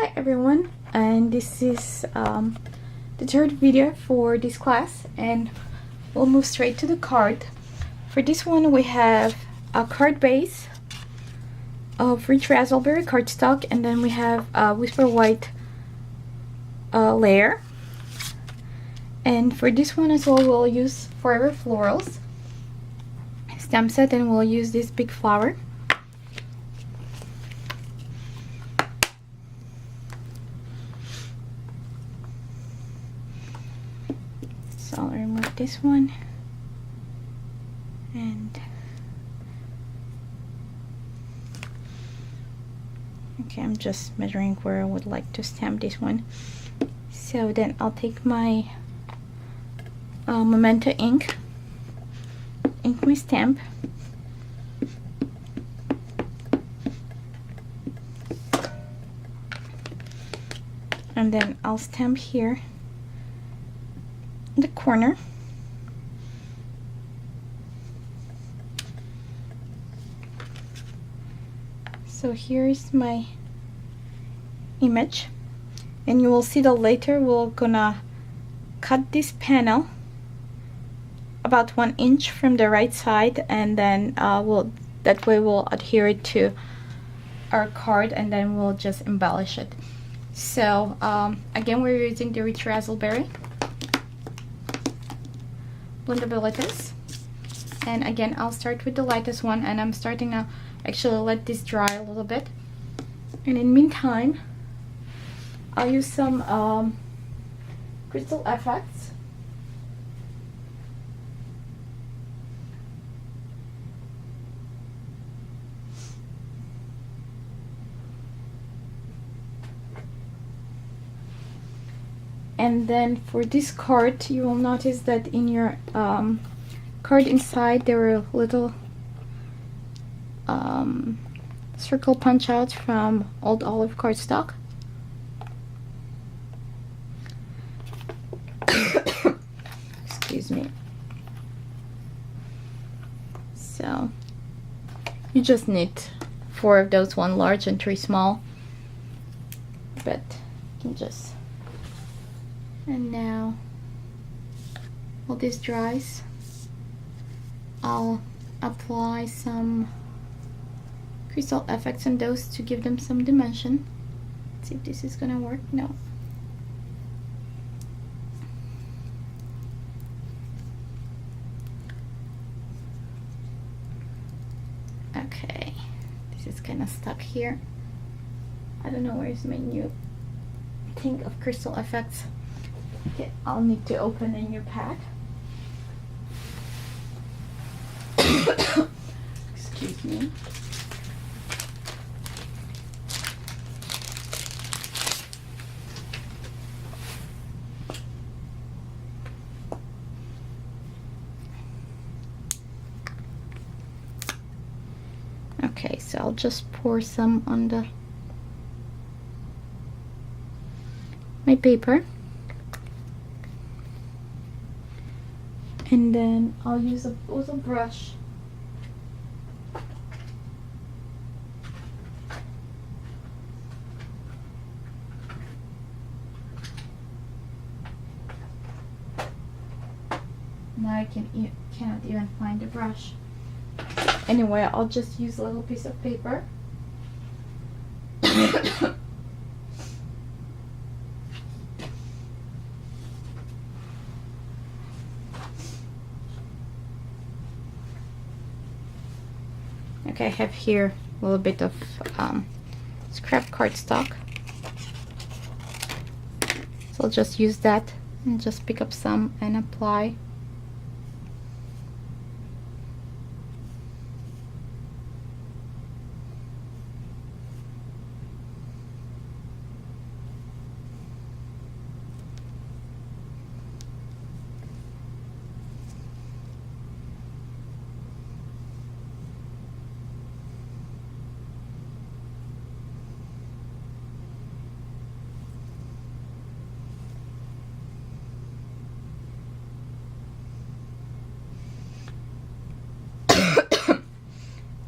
Hi everyone, and this is the third video for this class, and we'll move straight to the card. For this one we have a card base of rich raspberry cardstock, and then we have a whisper white layer. And for this one as well, we'll use Forever Florals stamp set, and we'll use this big flower. So I'll remove this one, and okay, I'm just measuring where I would like to stamp this one. So then I'll take my Memento ink my stamp, and then I'll stamp here in the corner. So here's my image, and you will see that later we're gonna cut this panel about 1 inch from the right side, and then that way we'll adhere it to our card, and then we'll just embellish it. So again, we're using the rich raspberry Blendabilities, and again I'll start with the lightest one, and I'm starting now. Actually, let this dry a little bit, and in the meantime I'll use some crystal effects. And then for this card, you will notice that in your card inside there were little circle punch outs from old olive cardstock. Excuse me. So you just need 4 of those, 1 large and 3 small, but you can just. And now while this dries, I'll apply some crystal effects on those to give them some dimension. Let's see if this is gonna work. No. Okay, this is kind of stuck here. I don't know where's my new thing of crystal effects. Okay, I'll need to open a new pad. Excuse me. Okay, so I'll just pour some on my paper. And then I'll use a brush now. I cannot even find the brush. Anyway, I'll just use a little piece of paper. Okay, I have here a little bit of scrap cardstock, so I'll just use that and just pick up some and apply.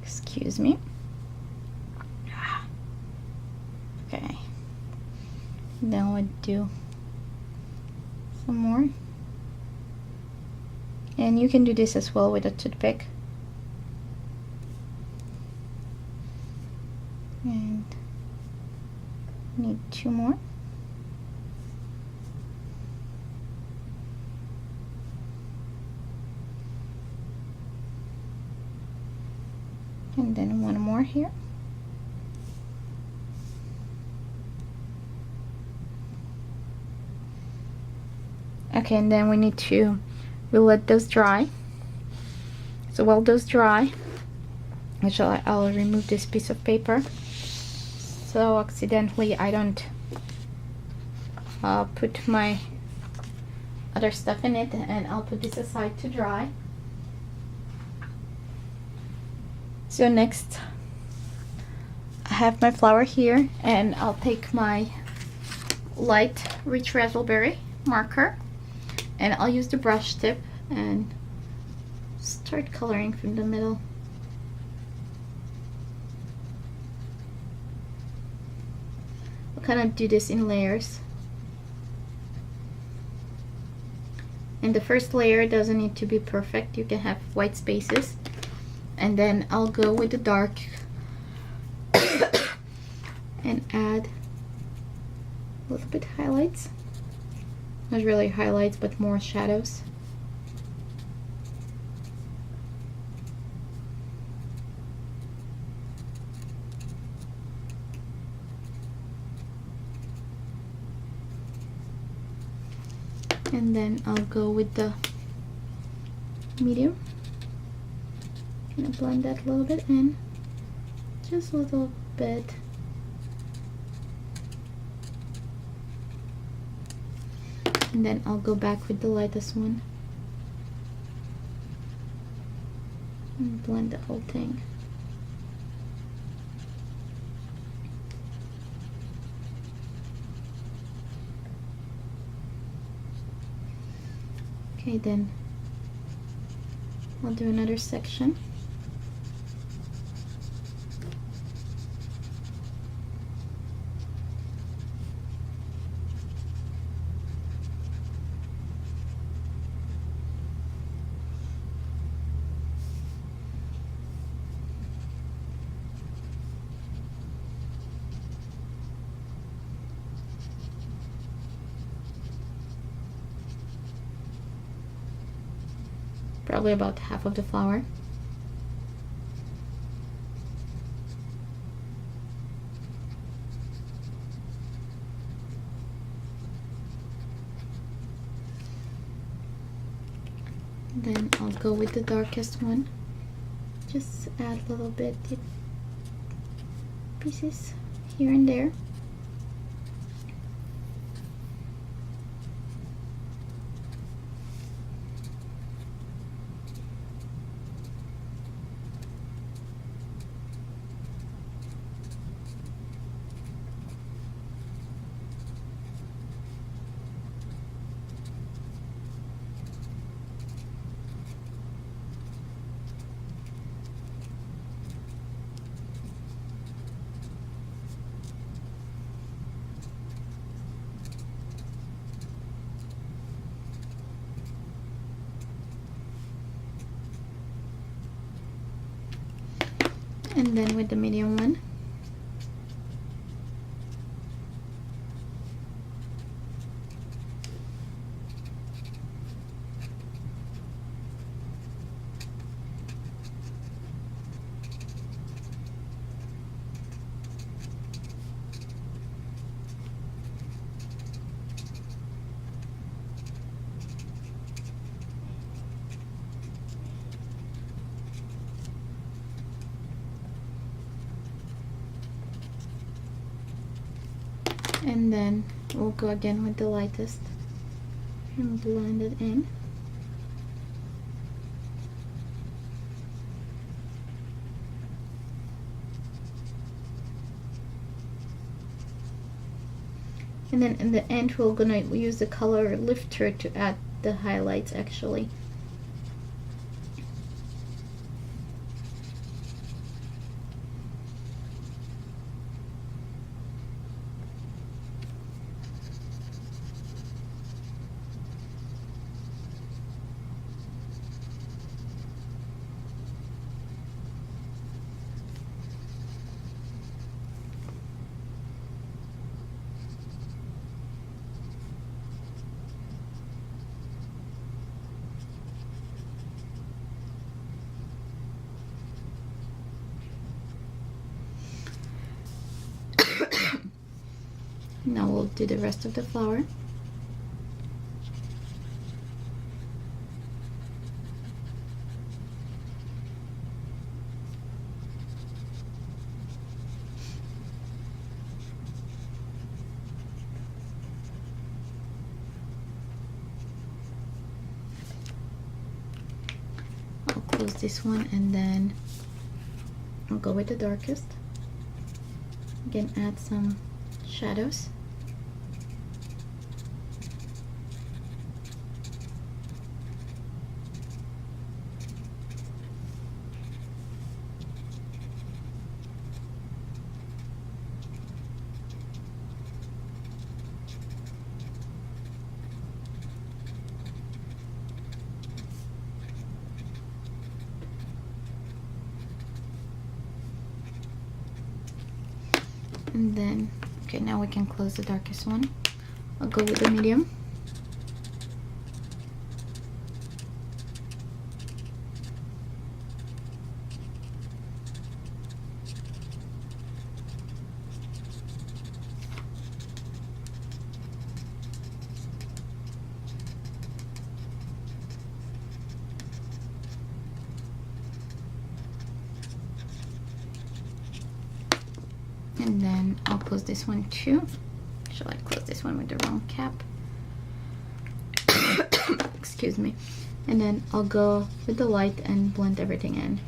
Excuse me. Okay. gonna do some more. And you can do this as well with a toothpick. And need 2 more. And then 1 more here. Okay, and then we need to, we'll let those dry. So while those dry, I'll remove this piece of paper so accidentally I don't put my other stuff in it, and I'll put this aside to dry. So next I have my flower here, and I'll take my light rich raspberry marker, and I'll use the brush tip and start coloring from the middle. I'll kind of do this in layers. And the first layer doesn't need to be perfect. You can have white spaces. And then I'll go with the dark and add a little bit highlights. Not really highlights, but more shadows. And then I'll go with the medium. Gonna blend that a little bit in, just a little bit. And then I'll go back with the lightest one and blend the whole thing. Okay, then I'll do another section. Probably about half of the flower. Then I'll go with the darkest one. Just add a little bit pieces here and there. And then with the medium one, and then we'll go again with the lightest and blend it in. And then in the end we're gonna use the color lifter to add the highlights actually. Now we'll do the rest of the flower. I'll close this one and then I'll go with the darkest. Again, add some shadows. And then, okay, now we can close the darkest one. I'll go with the medium. And then I'll close this one too. Shall I close this one with the wrong cap? Excuse me. And then I'll go with the light and blend everything in.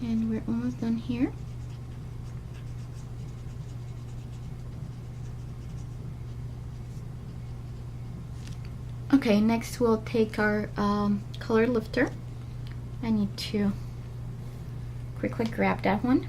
And we're almost done here. Okay, next we'll take our color lifter. I need to quickly grab that one.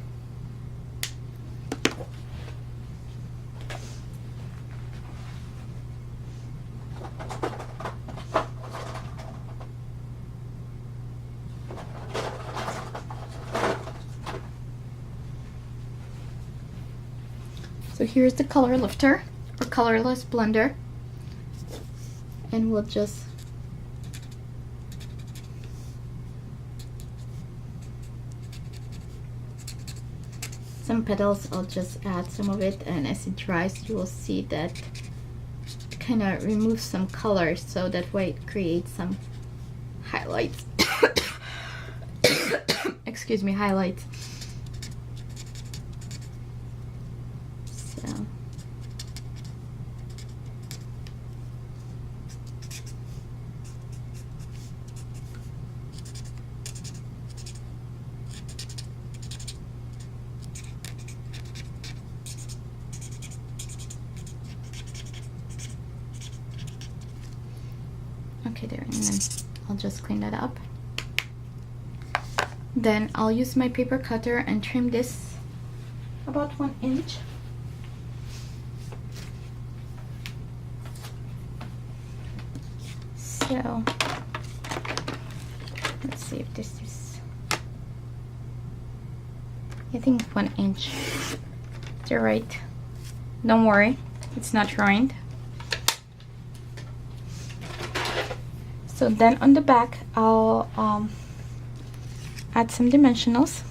So here's the color lifter or colorless blender, and we'll just some petals. I'll just add some of it, and as it dries you will see that it kind of removes some color, so that way it creates some highlights. Excuse me, highlights. Okay, there, and then I'll just clean that up. Then I'll use my paper cutter and trim this about 1 inch. So let's see if this is, I think 1 inch. Is that right? Don't worry, it's not ruined. So then on the back, I'll add some dimensionals.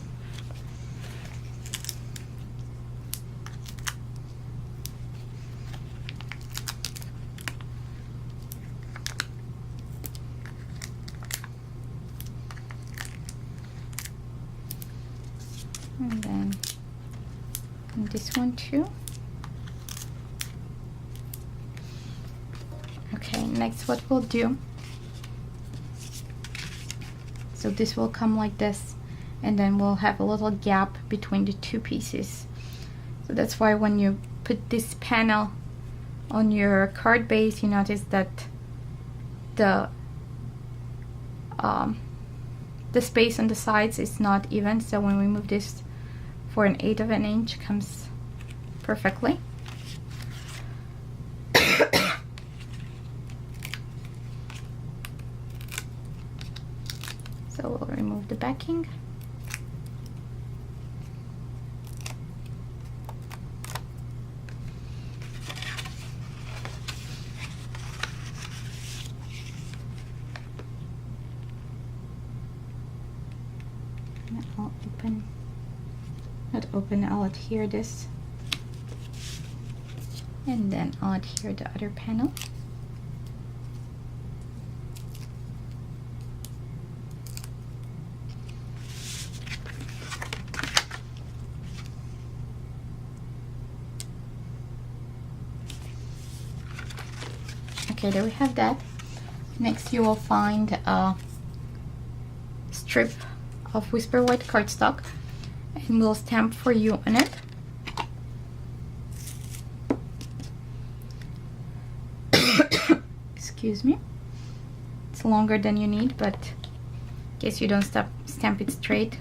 And then on this one too. Okay, next what we'll do, so this will come like this, and then we'll have a little gap between the two pieces. So that's why when you put this panel on your card base, you notice that the space on the sides is not even, so when we move this for 1/8 of an inch, comes perfectly. So we'll remove the backing. And I'll I'll adhere this, and then I'll adhere the other panel. Okay, there we have that. Next you will find a strip of Whisper White cardstock, and we'll stamp for you on it. Excuse me. It's longer than you need, but in case you don't stamp it straight,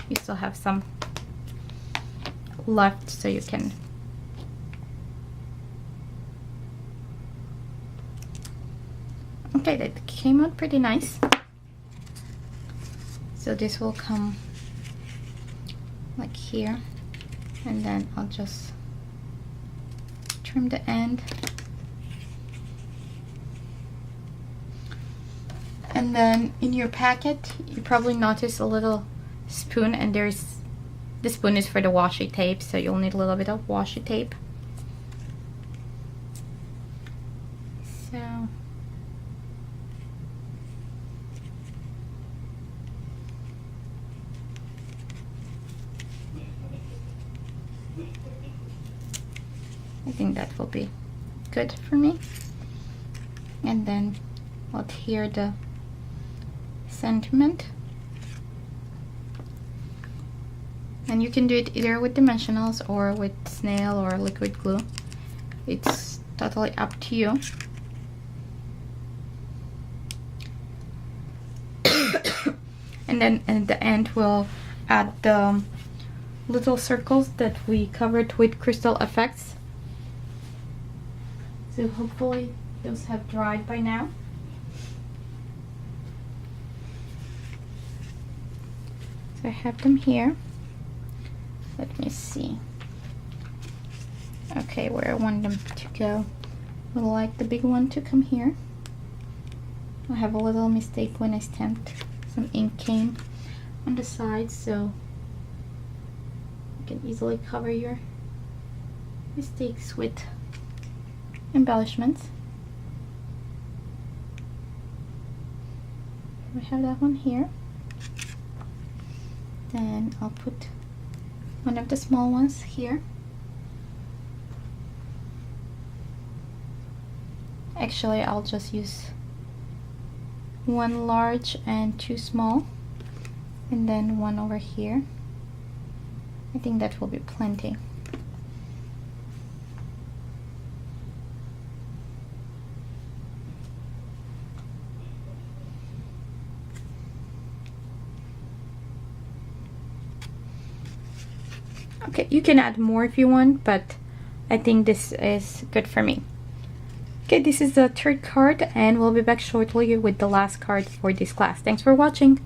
you still have some left, so you can okay, that came out pretty nice. So this will come like here, and then I'll just trim the end. And then in your packet, you probably notice a little spoon, and the spoon is for the washi tape, so you'll need a little bit of washi tape. So I think that will be good for me. And then I'll adhere the sentiment. And you can do it either with dimensionals or with snail or liquid glue. It's totally up to you. And then at the end we'll add the little circles that we covered with crystal effects. So hopefully those have dried by now. So I have them here. Let me see. Okay, where I want them to go. I would like the big one to come here. I have a little mistake when I stamped. Some ink came on the sides, so you can easily cover your mistakes with embellishments. We have that one here. Then I'll put one of the small ones here. Actually, I'll just use one large and two small, and then one over here. I think that will be plenty. Okay, you can add more if you want, but I think this is good for me. Okay, this is the third card, and we'll be back shortly with the last card for this class. Thanks for watching.